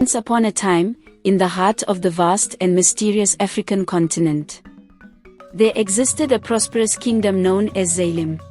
Once upon a time, in the heart of the vast and mysterious African continent, there existed a prosperous kingdom known as Zalim.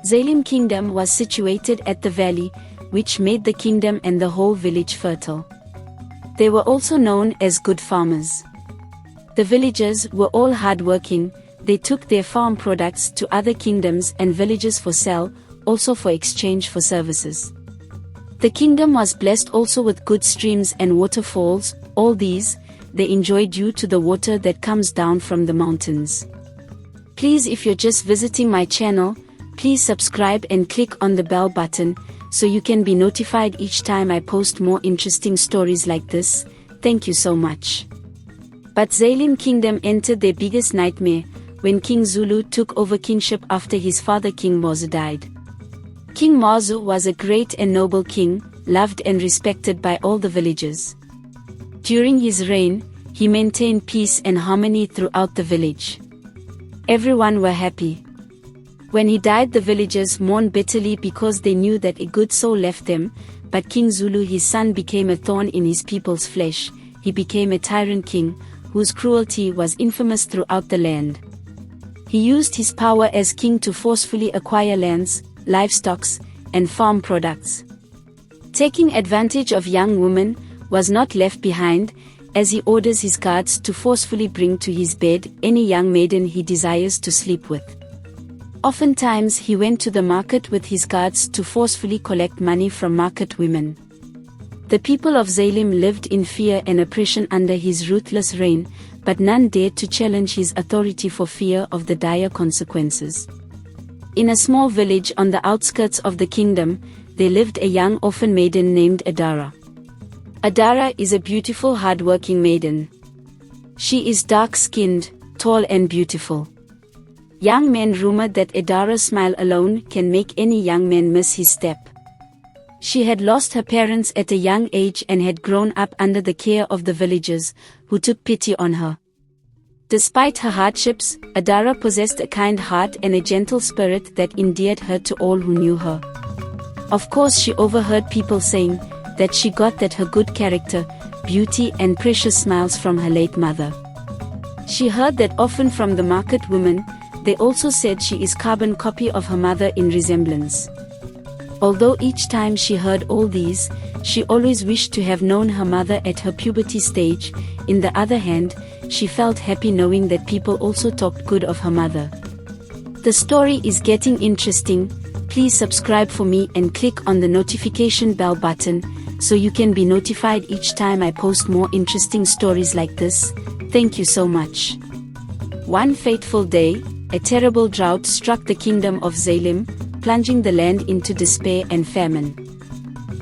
Zalim kingdom was situated at the valley, which made the kingdom and the whole village fertile. They were also known as good farmers. The villagers were all hardworking. They took their farm products to other kingdoms and villages for sale, also for exchange for services. The kingdom was blessed also with good streams and waterfalls. All these, they enjoy due to the water that comes down from the mountains. Please, if you're just visiting my channel, please subscribe and click on the bell button, so you can be notified each time I post more interesting stories like this. Thank you so much. But Zalim kingdom entered their biggest nightmare, when King Zulu took over kingship after his father King Mbazu died. King Mbazu was a great and noble king, loved and respected by all the villagers. During his reign, he maintained peace and harmony throughout the village. Everyone were happy. When he died, the villagers mourned bitterly because they knew that a good soul left them, but King Zulu, his son, became a thorn in his people's flesh. He became a tyrant king, whose cruelty was infamous throughout the land. He used his power as king to forcefully acquire lands, livestock, and farm products. Taking advantage of young women was not left behind, as he orders his guards to forcefully bring to his bed any young maiden he desires to sleep with. Oftentimes he went to the market with his guards to forcefully collect money from market women. The people of Zalim lived in fear and oppression under his ruthless reign, but none dared to challenge his authority for fear of the dire consequences. In a small village on the outskirts of the kingdom, there lived a young orphan maiden named Adara. Adara is a beautiful, hard-working maiden. She is dark-skinned, tall and beautiful. Young men rumored that Adara's smile alone can make any young man miss his step. She had lost her parents at a young age and had grown up under the care of the villagers, who took pity on her. Despite her hardships, Adara possessed a kind heart and a gentle spirit that endeared her to all who knew her. Of course, she overheard people saying that she got that her good character, beauty and precious smiles from her late mother. She heard that often from the market women. They also said she is carbon copy of her mother in resemblance. Although each time she heard all these, she always wished to have known her mother at her puberty stage. In the other hand, she felt happy knowing that people also talked good of her mother. The story is getting interesting. Please subscribe for me and click on the notification bell button, so you can be notified each time I post more interesting stories like this. Thank you so much. One fateful day, a terrible drought struck the kingdom of Zalim, plunging the land into despair and famine.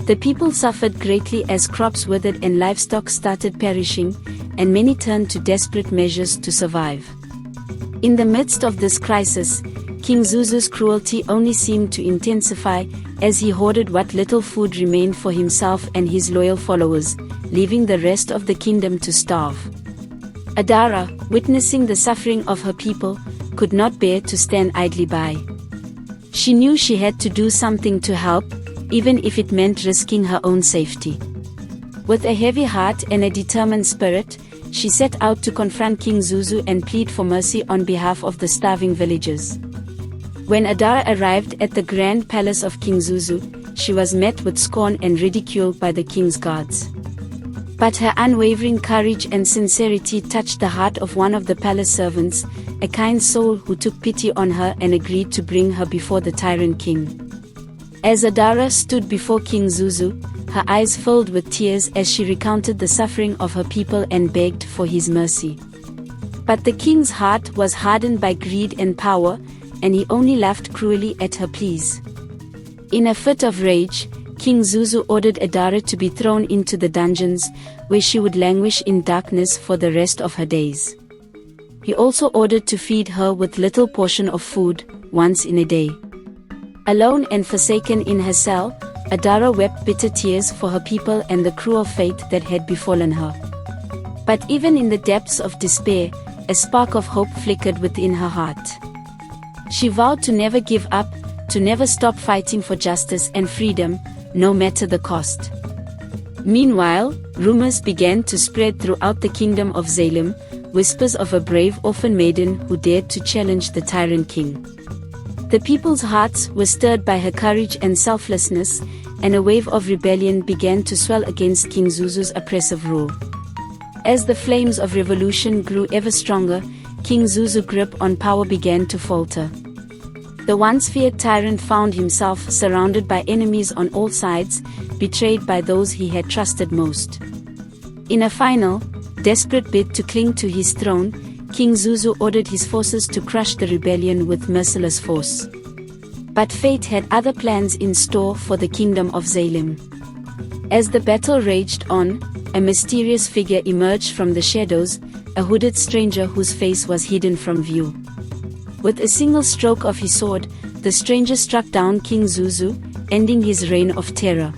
The people suffered greatly as crops withered and livestock started perishing, and many turned to desperate measures to survive. In the midst of this crisis, King Zuzu's cruelty only seemed to intensify, as he hoarded what little food remained for himself and his loyal followers, leaving the rest of the kingdom to starve. Adara, witnessing the suffering of her people, could not bear to stand idly by. She knew she had to do something to help, even if it meant risking her own safety. With a heavy heart and a determined spirit, she set out to confront King Zuzu and plead for mercy on behalf of the starving villagers. When Adara arrived at the grand palace of King Zuzu, she was met with scorn and ridicule by the king's guards. But her unwavering courage and sincerity touched the heart of one of the palace servants, a kind soul who took pity on her and agreed to bring her before the tyrant king. As Adara stood before King Zuzu, her eyes filled with tears as she recounted the suffering of her people and begged for his mercy. But the king's heart was hardened by greed and power, and he only laughed cruelly at her pleas. In a fit of rage, King Zuzu ordered Adara to be thrown into the dungeons, where she would languish in darkness for the rest of her days. He also ordered to feed her with little portion of food, once in a day. Alone and forsaken in her cell, Adara wept bitter tears for her people and the cruel fate that had befallen her. But even in the depths of despair, a spark of hope flickered within her heart. She vowed to never give up, to never stop fighting for justice and freedom, no matter the cost. Meanwhile, rumors began to spread throughout the kingdom of Zalim, whispers of a brave orphan maiden who dared to challenge the tyrant king. The people's hearts were stirred by her courage and selflessness, and a wave of rebellion began to swell against King Zuzu's oppressive rule. As the flames of revolution grew ever stronger, King Zuzu's grip on power began to falter. The once feared tyrant found himself surrounded by enemies on all sides, betrayed by those he had trusted most. In a final, desperate bid to cling to his throne, King Zuzu ordered his forces to crush the rebellion with merciless force. But fate had other plans in store for the kingdom of Zalim. As the battle raged on, a mysterious figure emerged from the shadows, a hooded stranger whose face was hidden from view. With a single stroke of his sword, the stranger struck down King Zuzu, ending his reign of terror.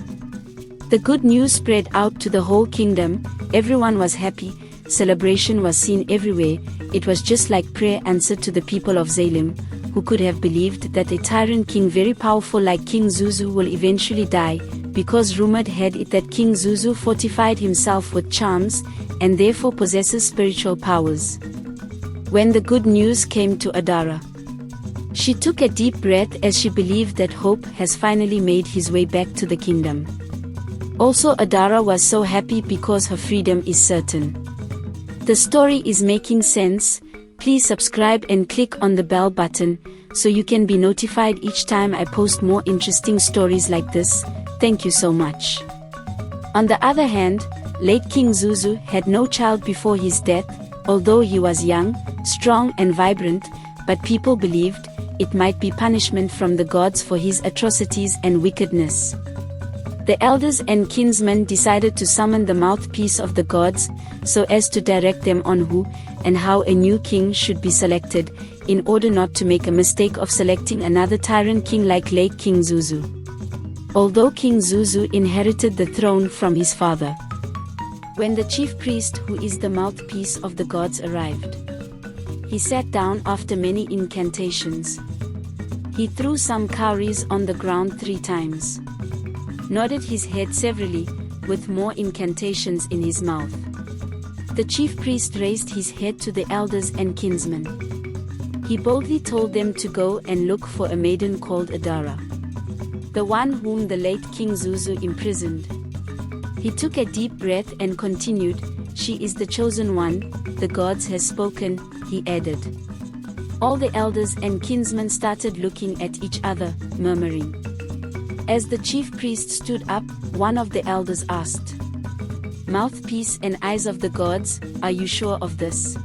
The good news spread out to the whole kingdom, everyone was happy, celebration was seen everywhere. It was just like prayer answered to the people of Zalim, who could have believed that a tyrant king very powerful like King Zuzu will eventually die, because rumored had it that King Zuzu fortified himself with charms, and therefore possesses spiritual powers. When the good news came to Adara, she took a deep breath as she believed that hope has finally made his way back to the kingdom. Also, Adara was so happy because her freedom is certain. The story is making sense. Please subscribe and click on the bell button so you can be notified each time I post more interesting stories like this. Thank you so much. On the other hand, late King Zuzu had no child before his death, although he was young, strong and vibrant, but people believed it might be punishment from the gods for his atrocities and wickedness. The elders and kinsmen decided to summon the mouthpiece of the gods, so as to direct them on who and how a new king should be selected, in order not to make a mistake of selecting another tyrant king like late King Zuzu. Although King Zuzu inherited the throne from his father. When the chief priest, who is the mouthpiece of the gods, arrived, he sat down after many incantations. He threw some cowries on the ground 3 times. Nodded his head severally, with more incantations in his mouth. The chief priest raised his head to the elders and kinsmen. He boldly told them to go and look for a maiden called Adara, the one whom the late King Zuzu imprisoned. He took a deep breath and continued, "She is the chosen one, the gods has spoken," he added. All the elders and kinsmen started looking at each other, murmuring. As the chief priest stood up, one of the elders asked, "Mouthpiece and eyes of the gods, are you sure of this?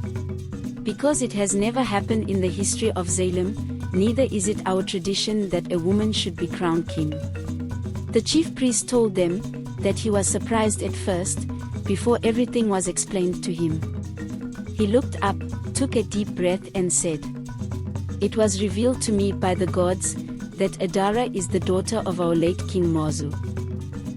Because it has never happened in the history of Zalim, neither is it our tradition that a woman should be crowned king." The chief priest told them that he was surprised at first, before everything was explained to him. He looked up, took a deep breath and said, "It was revealed to me by the gods that Adara is the daughter of our late King Mbazu.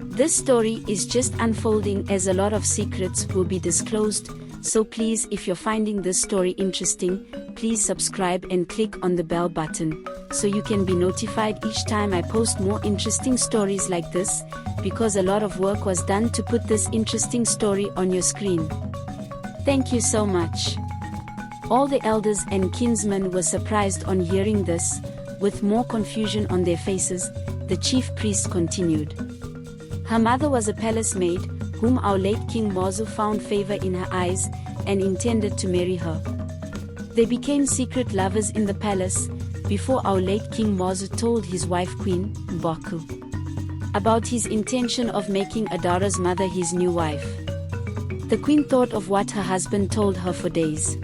This story is just unfolding as a lot of secrets will be disclosed, so please, if you're finding this story interesting, please subscribe and click on the bell button, so you can be notified each time I post more interesting stories like this, because a lot of work was done to put this interesting story on your screen. Thank you so much." All the elders and kinsmen were surprised on hearing this. With more confusion on their faces, the chief priest continued. Her mother was a palace maid, whom our late King Mbazu found favor in her eyes, and intended to marry her. They became secret lovers in the palace, before our late King Mbazu told his wife Queen Mbazu about his intention of making Adara's mother his new wife. The queen thought of what her husband told her for days,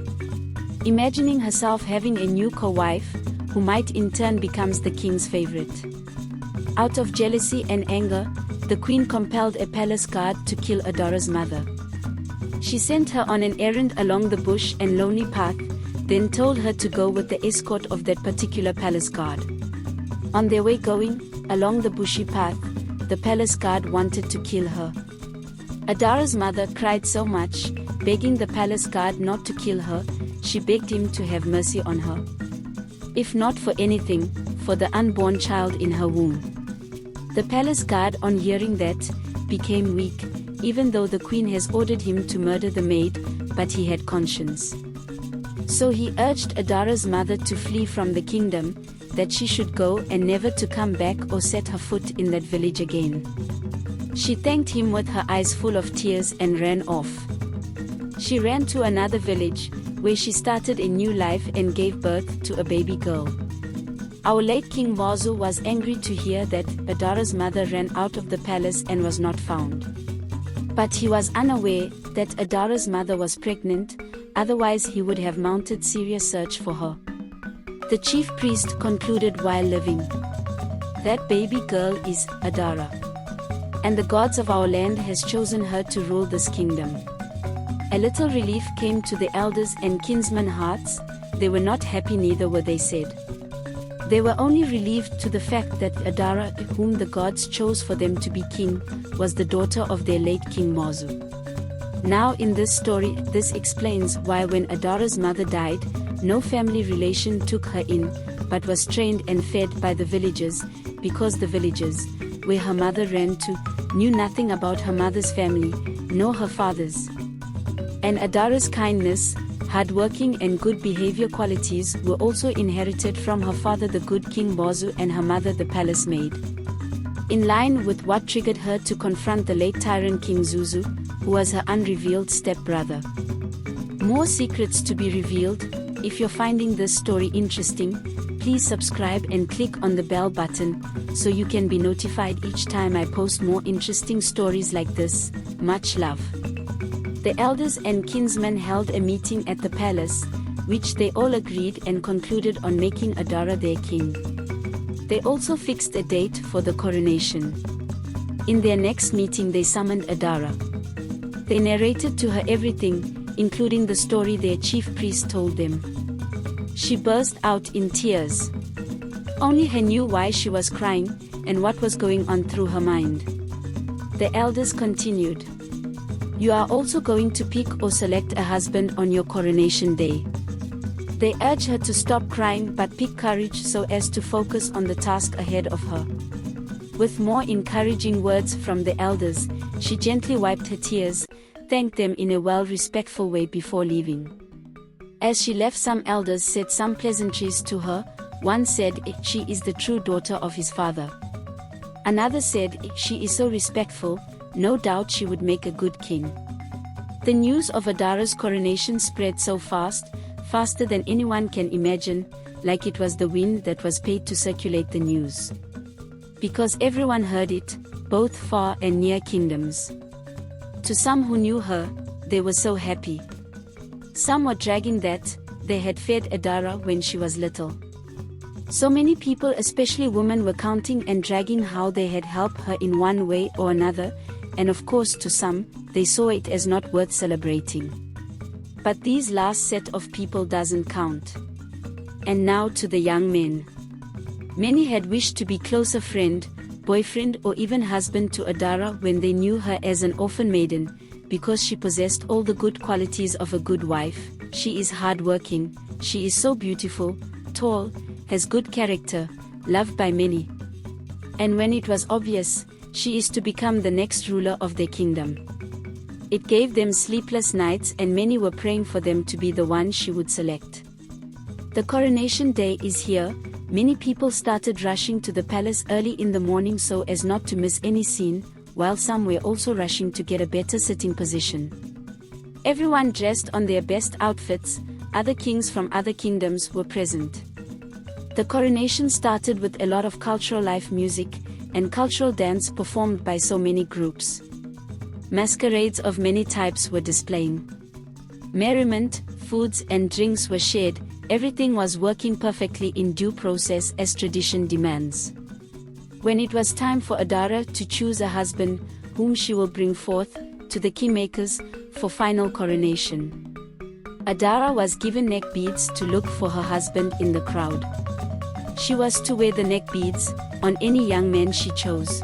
imagining herself having a new co-wife, who might in turn becomes the king's favorite. Out of jealousy and anger, the queen compelled a palace guard to kill Adara's mother. She sent her on an errand along the bush and lonely path, then told her to go with the escort of that particular palace guard. On their way going along the bushy path, the palace guard wanted to kill her. Adara's mother cried so much, begging the palace guard not to kill her. She begged him to have mercy on her, if not for anything, for the unborn child in her womb. The palace guard, on hearing that, became weak, even though the queen has ordered him to murder the maid, but he had conscience. So he urged Adara's mother to flee from the kingdom, that she should go and never to come back or set her foot in that village again. She thanked him with her eyes full of tears and ran off. She ran to another village, where she started a new life and gave birth to a baby girl. Our late King Mbazu was angry to hear that Adara's mother ran out of the palace and was not found. But he was unaware that Adara's mother was pregnant, otherwise he would have mounted serious search for her. The chief priest concluded while living, "That baby girl is Adara. And the gods of our land has chosen her to rule this kingdom." A little relief came to the elders and kinsmen hearts. They were not happy, neither were they sad. They were only relieved to the fact that Adara, whom the gods chose for them to be king, was the daughter of their late King Mbazu. Now in this story, this explains why when Adara's mother died, no family relation took her in, but was trained and fed by the villagers, because the villagers, where her mother ran to, knew nothing about her mother's family, nor her father's. And Adara's kindness, hard-working and good behavior qualities were also inherited from her father the good King Mbazu and her mother the palace maid. In line with what triggered her to confront the late tyrant King Zuzu, who was her unrevealed stepbrother. More secrets to be revealed. If you're finding this story interesting, please subscribe and click on the bell button, so you can be notified each time I post more interesting stories like this. Much love. The elders and kinsmen held a meeting at the palace, which they all agreed and concluded on making Adara their king. They also fixed a date for the coronation. In their next meeting they summoned Adara. They narrated to her everything, including the story their chief priest told them. She burst out in tears. Only her knew why she was crying, and what was going on through her mind. The elders continued. "You are also going to pick or select a husband on your coronation day." They urged her to stop crying but pick courage so as to focus on the task ahead of her. With more encouraging words from the elders, she gently wiped her tears, thanked them in a well-respectful way before leaving. As she left, some elders said some pleasantries to her. One said, "She is the true daughter of his father." Another said, "She is so respectful, no doubt she would make a good king." The news of Adara's coronation spread so fast, faster than anyone can imagine, like it was the wind that was paid to circulate the news. Because everyone heard it, both far and near kingdoms. To some who knew her, they were so happy. Some were dragging that they had fed Adara when she was little. So many people, especially women, were counting and dragging how they had helped her in one way or another, and of course to some, they saw it as not worth celebrating. But these last set of people doesn't count. And now to the young men. Many had wished to be closer friend, boyfriend or even husband to Adara when they knew her as an orphan maiden, because she possessed all the good qualities of a good wife. She is hardworking, she is so beautiful, tall, has good character, loved by many. And when it was obvious, she is to become the next ruler of their kingdom. It gave them sleepless nights, and many were praying for them to be the one she would select. The coronation day is here. Many people started rushing to the palace early in the morning so as not to miss any scene, while some were also rushing to get a better sitting position. Everyone dressed on their best outfits. Other kings from other kingdoms were present. The coronation started with a lot of cultural live music and cultural dance performed by so many groups. Masquerades of many types were displaying. Merriment, foods and drinks were shared. Everything was working perfectly in due process as tradition demands. When it was time for Adara to choose a husband, whom she will bring forth to the kingmakers for final coronation, Adara was given neck beads to look for her husband in the crowd. She was to wear the neck beads on any young man she chose.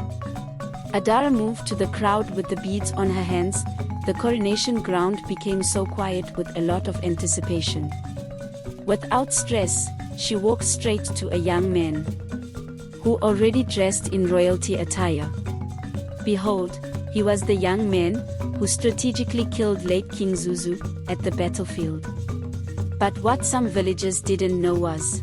Adara moved to the crowd with the beads on her hands. The coronation ground became so quiet with a lot of anticipation. Without stress, she walked straight to a young man, who already dressed in royalty attire. Behold, He was the young man who strategically killed late King Zuzu at the battlefield. But what some villagers didn't know was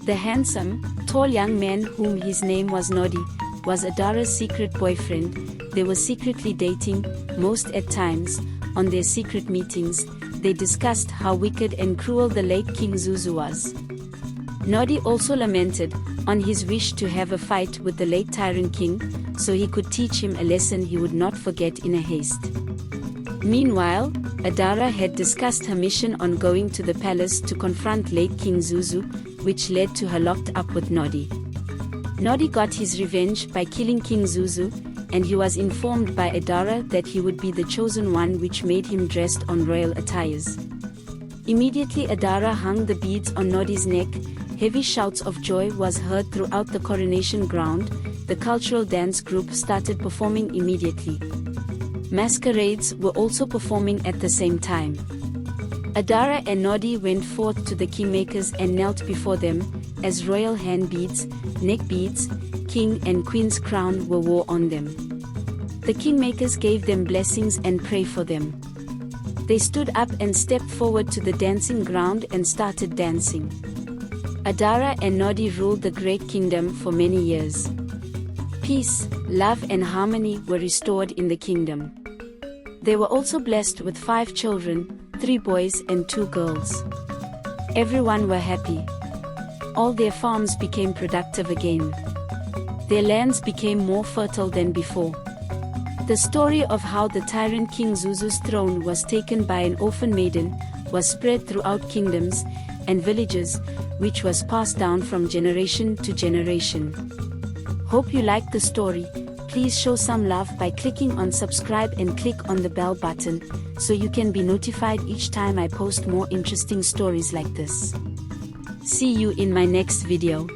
the handsome, tall young man whom his name was Noddy was Adara's secret boyfriend. They were secretly dating, most at times. On their secret meetings, they discussed how wicked and cruel the late King Zuzu was. Noddy also lamented on his wish to have a fight with the late tyrant king, so he could teach him a lesson he would not forget in a haste. Meanwhile, Adara had discussed her mission on going to the palace to confront late King Zuzu, which led to her locked up with Noddy. Noddy got his revenge by killing King Zuzu, and he was informed by Adara that he would be the chosen one, which made him dressed on royal attires. Immediately Adara hung the beads on Noddy's neck. Heavy shouts of joy was heard throughout the coronation ground. The cultural dance group started performing immediately. Masquerades were also performing at the same time. Adara and Noddy went forth to the kingmakers and knelt before them, as royal hand beads, neck beads, king and queen's crown were wore on them. The kingmakers gave them blessings and prayed for them. They stood up and stepped forward to the dancing ground and started dancing. Adara and Noddy ruled the great kingdom for many years. Peace, love and harmony were restored in the kingdom. They were also blessed with 5 children, 3 boys and 2 girls. Everyone were happy. All their farms became productive again. Their lands became more fertile than before. The story of how the tyrant King Zuzu's throne was taken by an orphan maiden was spread throughout kingdoms and villages, which was passed down from generation to generation. Hope you liked the story. Please show some love by clicking on subscribe and click on the bell button, so you can be notified each time I post more interesting stories like this. See you in my next video.